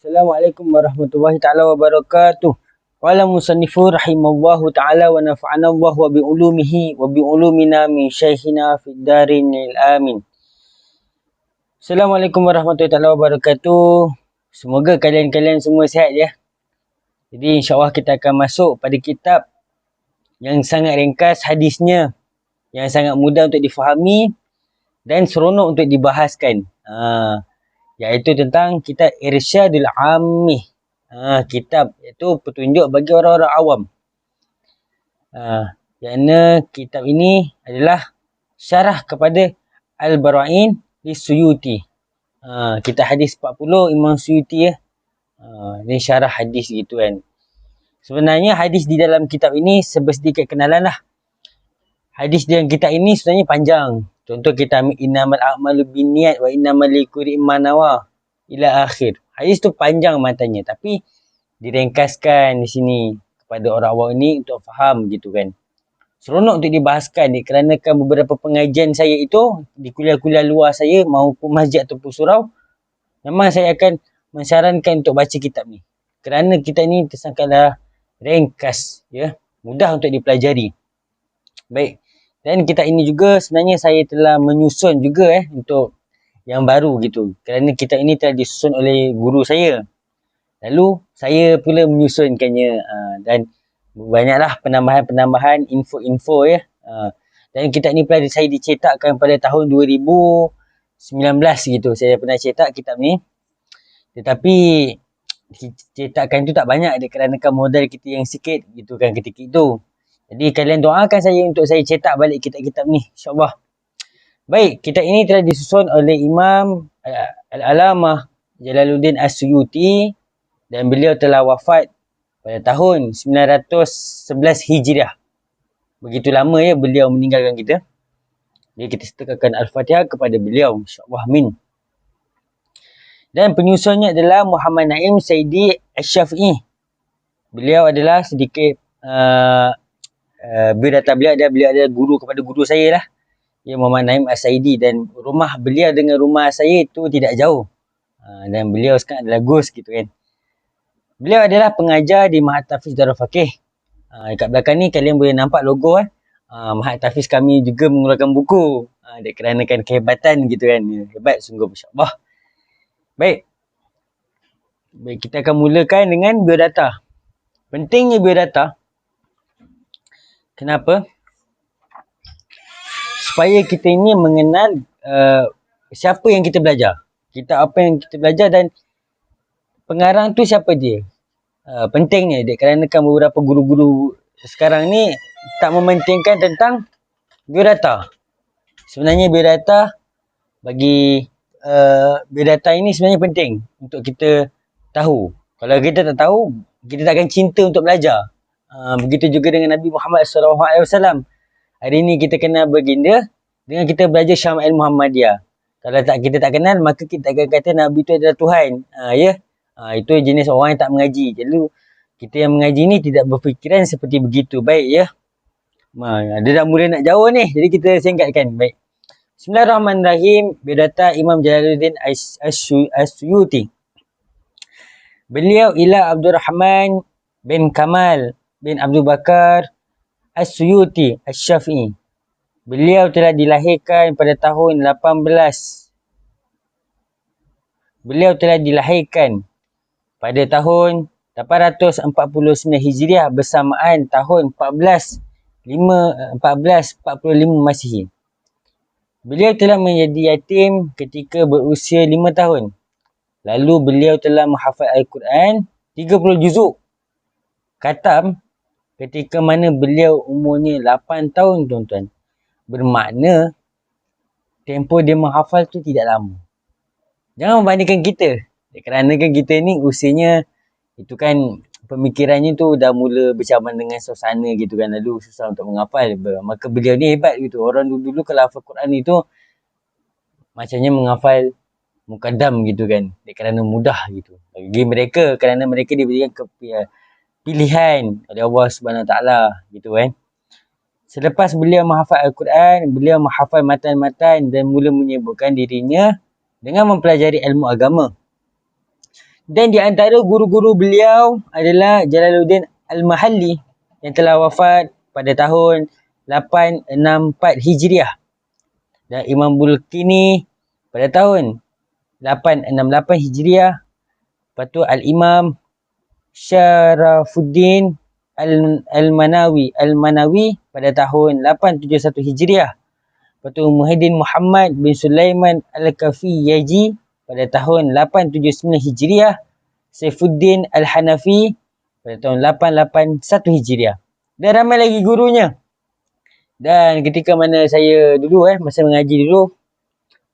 Assalamualaikum warahmatullahi ta'ala wabarakatuh. Qala musannifu rahimallahu ta'ala wa nafa'anallahu wa bi'ulumihi wa bi'ulumina min syaihina fid darinil amin. Assalamualaikum warahmatullahi ta'ala wabarakatuh. Semoga kalian semua sihat ya. Jadi insyaAllah kita akan masuk pada kitab yang sangat ringkas hadisnya, yang sangat mudah untuk difahami dan seronok untuk dibahaskan. Iaitu tentang kitab Irsyadul Ammih. Kitab iaitu petunjuk bagi orang-orang awam. Kerana kitab ini adalah syarah kepada Al-Bara'in di Suyuti. Kitab hadis 40 Imam Suyuti ya. Ini syarah hadis gitu kan. Sebenarnya hadis di dalam kitab ini sedikit kenalan lah. Hadis dalam kitab ini sebenarnya panjang. Contoh kita ambil innamal a'malu binniyat wa innamal likulli imrin ma nawa ila akhir. Hadis tu panjang matanya tapi diringkaskan di sini kepada orang awam ini untuk faham gitu kan. Seronok untuk dibahaskan kerana beberapa pengajian saya itu di kuliah-kuliah luar saya maupun masjid ataupun surau, memang saya akan mensarankan untuk baca kitab ni. Kerana kitab ni tersangkalah ringkas ya, mudah untuk dipelajari. Baik. Dan kitab ini juga sebenarnya saya telah menyusun juga untuk yang baru gitu. Kerana kitab ini telah disusun oleh guru saya. Lalu saya pula menyusunkannya dan banyaklah penambahan-penambahan info-info ya. Dan kitab ni pernah saya dicetakkan pada tahun 2019 gitu. Saya pernah cetak kitab ni. Tetapi cetakan tu tak banyak kerana modal kita yang sikit gitu kan ketika itu. Jadi kalian doakan saya untuk saya cetak balik kitab-kitab ni insyaAllah. Baik, kitab ini telah disusun oleh Imam Al-Alamah Jalaluddin As-Suyuti dan beliau telah wafat pada tahun 911 Hijriah. Begitu lama ya beliau meninggalkan kita. Jadi kita sertakan Al-Fatihah kepada beliau insyaAllah amin. Dan penyusunnya adalah Muhammad Naim Saidi Asy-Syafi'i. Beliau adalah sedikit biodata beliau adalah guru kepada guru saya lah. Ya, Muhammad Naim As-Saidi, dan rumah beliau dengan rumah saya itu tidak jauh. Dan beliau sekarang adalah Gus gitu kan. Beliau adalah pengajar di Mahat Tahfiz Darul Faqih. Dekat belakang ni kalian boleh nampak logo Mahat Tahfiz kami juga mengeluarkan buku. Kerana kan kehebatan gitu kan. Hebat sungguh insyaAllah. Baik. Kita akan mulakan dengan biodata. Pentingnya biodata. Kenapa? Supaya kita ini mengenal siapa yang kita belajar. Kita apa yang kita belajar dan pengarang tu siapa dia. Pentingnya kerana beberapa guru-guru sekarang ni tak mementingkan tentang biodata. Sebenarnya biodata biodata ini sebenarnya penting untuk kita tahu. Kalau kita tak tahu, kita tak akan cinta untuk belajar. Begitu juga dengan Nabi Muhammad SAW. Hari ini kita kenal baginda dengan kita belajar Syama'il Muhammadiyah. Kalau kita tak kenal, maka kita akan kata Nabi itu adalah Tuhan. Itu jenis orang yang tak mengaji. Jadi kita yang mengaji ni tidak berfikiran seperti begitu. Baik ya. Dia dah mula nak jauh ni. Jadi kita singkatkan. Baik. Bismillahirrahmanirrahim. Biodata Imam Jalaluddin As-Suyuti. Beliau ialah Abdul Rahman bin Kamal bin Abdul Bakar As-Suyuti Asy-Syafi'i. Beliau telah dilahirkan pada tahun 18. Beliau telah dilahirkan pada tahun 849 Hijriah bersamaan tahun 1445 Masihi. Beliau telah menjadi yatim ketika berusia 5 tahun. Lalu beliau telah menghafal Al-Quran 30 juzuk khatam ketika mana beliau umurnya 8 tahun tuan-tuan. Bermakna tempoh dia menghafal tu tidak lama. Jangan membandingkan kita. Kerana kan kita ni usianya itu kan pemikirannya tu dah mula bercampur dengan suasana gitu kan. Lalu susah untuk menghafal. Maka beliau ni hebat gitu. Orang dulu kalau hafal Quran ni tu macamnya menghafal mukaddam gitu kan. Kerana mudah gitu. Bagi mereka, kerana mereka diberikan pilihan oleh Allah Subhanahu Wa Taala gitu kan. Selepas beliau menghafal Al-Quran, beliau menghafal matan-matan dan mula menyibukkan dirinya dengan mempelajari ilmu agama. Dan di antara guru-guru beliau adalah Jalaluddin Al-Mahalli yang telah wafat pada tahun 864 Hijriah. Dan Imam Bulqini pada tahun 868 Hijriah. Lepas tu Al-Imam Syarafuddin Al-Manawi pada tahun 871 Hijriah. Lepas tu Muhyiddin Muhammad bin Sulaiman Al-Kafiyaji pada tahun 879 Hijriah. Saifuddin Al-Hanafi pada tahun 881 Hijriah. Dan ramai lagi gurunya. Dan ketika mana saya dulu masa mengaji dulu,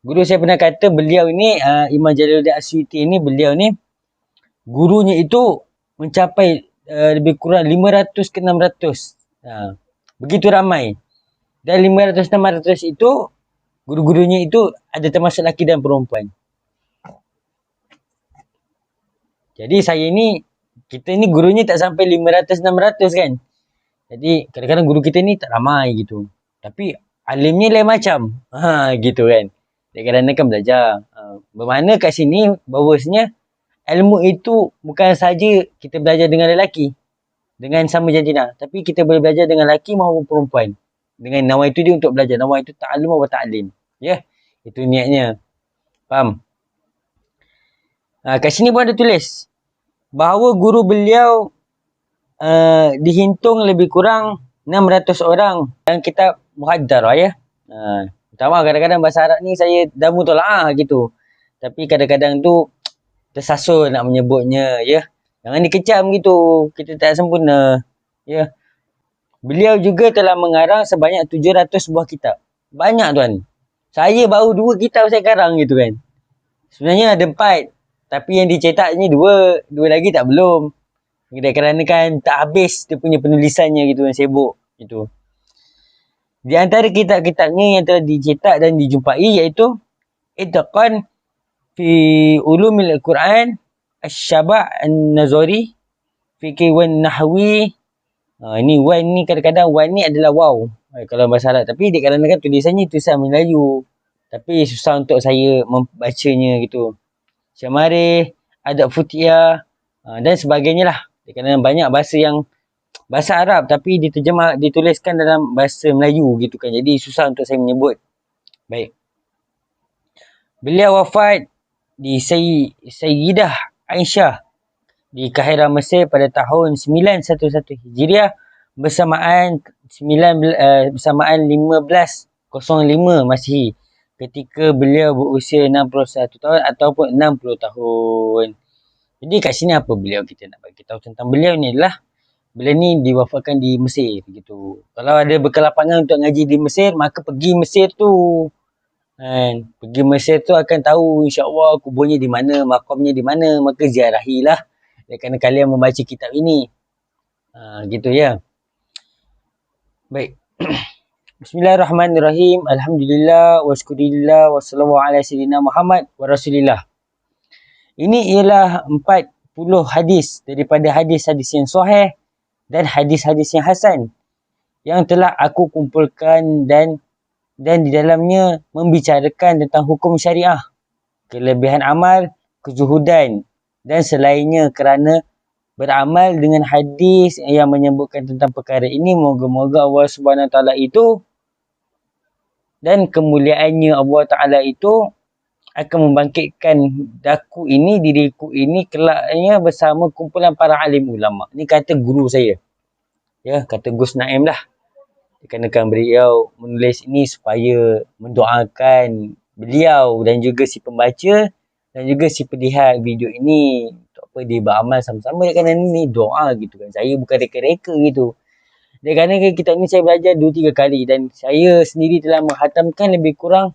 guru saya pernah kata beliau ni Imam Jalaluddin Asyuti ni, beliau ni gurunya itu mencapai lebih kurang 500 ke 600. Begitu ramai. Dan 500-600 itu guru-gurunya itu ada termasuk lelaki dan perempuan. Jadi saya ni, kita ni gurunya tak sampai 500-600 kan. Jadi kadang-kadang guru kita ni tak ramai gitu. Tapi alimnya lain macam. Gitu kan. Kadang-kadang kan belajar. Bermakna kat sini bahawasanya ilmu itu bukan saja kita belajar dengan lelaki, dengan sama jantina, tapi kita boleh belajar dengan lelaki maupun perempuan. Dengan nawa itu dia untuk belajar. Nawa itu ta'allum wa ta'lim. Ya. Itu niatnya. Faham? Kat sini pun ada tulis bahawa guru beliau dihitung lebih kurang 600 orang dalam kitab Muhaddarah ya. Pertama kadang-kadang bahasa Arab ni saya dah mutola'ah gitu. Tapi kadang-kadang tu tersasul nak menyebutnya ya. Jangan dikecam gitu. Kita tak sempurna. Ya. Beliau juga telah mengarang sebanyak 700 buah kitab. Banyak tuan. Saya baru 2 kitab saya karang gitu kan. Sebenarnya ada 4. Tapi yang dicetaknya 2 lagi tak belum. Kerana kan tak habis dia punya penulisannya gitu, yang sibuk gitu. Di antara kitab-kitabnya yang telah dicetak dan dijumpai iaitu Itqan fi Ulumil Quran, Asy-Syaba' An-Nazari, Fiqh wan Nahwi. Ini wan ni kadang-kadang wan ni adalah waw kalau bahasa Arab, tapi dia kadang-kadang tulisannya tulisan Melayu. Tapi susah untuk saya membacanya gitu. Syamarih, Adab Futiyah dan sebagainya lah. Kadang-kadang banyak bahasa Arab tapi dituliskan dalam bahasa Melayu gitu kan. Jadi susah untuk saya menyebut. Baik. Beliau wafat di Sayyidah Aisyah di Kahirah Mesir pada tahun 911 Hijriah bersamaan 1505 Masihi, ketika beliau berusia 61 tahun ataupun 60 tahun. Jadi kat sini apa kita nak bagi tahu tentang beliau ni adalah beliau ni diwafatkan di Mesir gitu. Kalau ada berkelapangan untuk ngaji di Mesir, maka pergi Mesir tu. Pergi Mesir tu akan tahu insya-Allah kuburnya di mana, makamnya di mana, maka ziarahilah kerana kalian membaca kitab ini. Gitu ya. Baik. Bismillahirrahmanirrahim. Alhamdulillah wa syukurillah wa sallallahu ala sayyidina Muhammad wa rasulillah. Ini ialah 40 hadis daripada hadis-hadis yang sahih dan hadis-hadis yang hasan yang telah aku kumpulkan dan di dalamnya membicarakan tentang hukum syariah, kelebihan amal, kezuhudan dan selainnya kerana beramal dengan hadis yang menyebutkan tentang perkara ini. Moga-moga Allah Subhanahu Wa Taala itu dan kemuliaannya Allah Taala itu akan membangkitkan diriku ini kelaknya bersama kumpulan para alim ulama. Ni kata guru saya. Ya, kata Gus Naim lah. Dikarenakan beliau menulis ini supaya mendoakan beliau dan juga si pembaca dan juga si pelihat video ini untuk apa dia beramal sama-sama. Kerana ni doa gitu kan. Saya bukan reka-reka gitu. Dan kerana kitab ni saya belajar 2-3 kali dan saya sendiri telah menghatamkan lebih kurang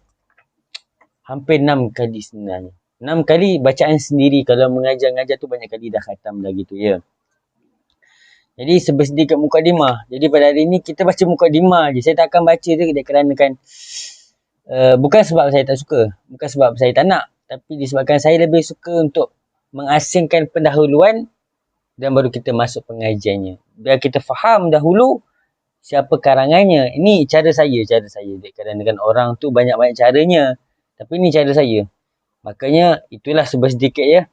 hampir 6 kali sebenarnya. 6 kali bacaan sendiri. Kalau mengajar-ngajar tu banyak kali dah khatam dah gitu ya. Jadi sedikit mukadimah. Jadi pada hari ni kita baca mukadimah je. Saya tak akan baca tu kerana kan bukan sebab saya tak suka. Bukan sebab saya tak nak. Tapi disebabkan saya lebih suka untuk mengasingkan pendahuluan dan baru kita masuk pengajiannya. Biar kita faham dahulu siapa karangannya. Ini cara saya. Kerana kan orang tu banyak-banyak caranya. Tapi ni cara saya. Makanya itulah sedikit ya.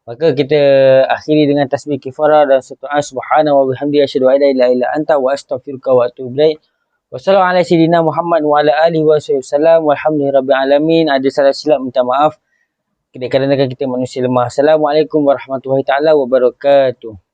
Maka kita akhiri dengan tasbih kifarah dan doa subhana wa bihamdi asyhadu an la ilaha illa anta wa astaghfiruka wa atubu ilaik. Wassalamu ala sayyidina Muhammad wa ala alihi wasallam walhamdulillahi rabbil alamin. Ada salah silap minta maaf. Kadang-kadang kita manusia lemah. Assalamualaikum warahmatullahi taala wabarakatuh.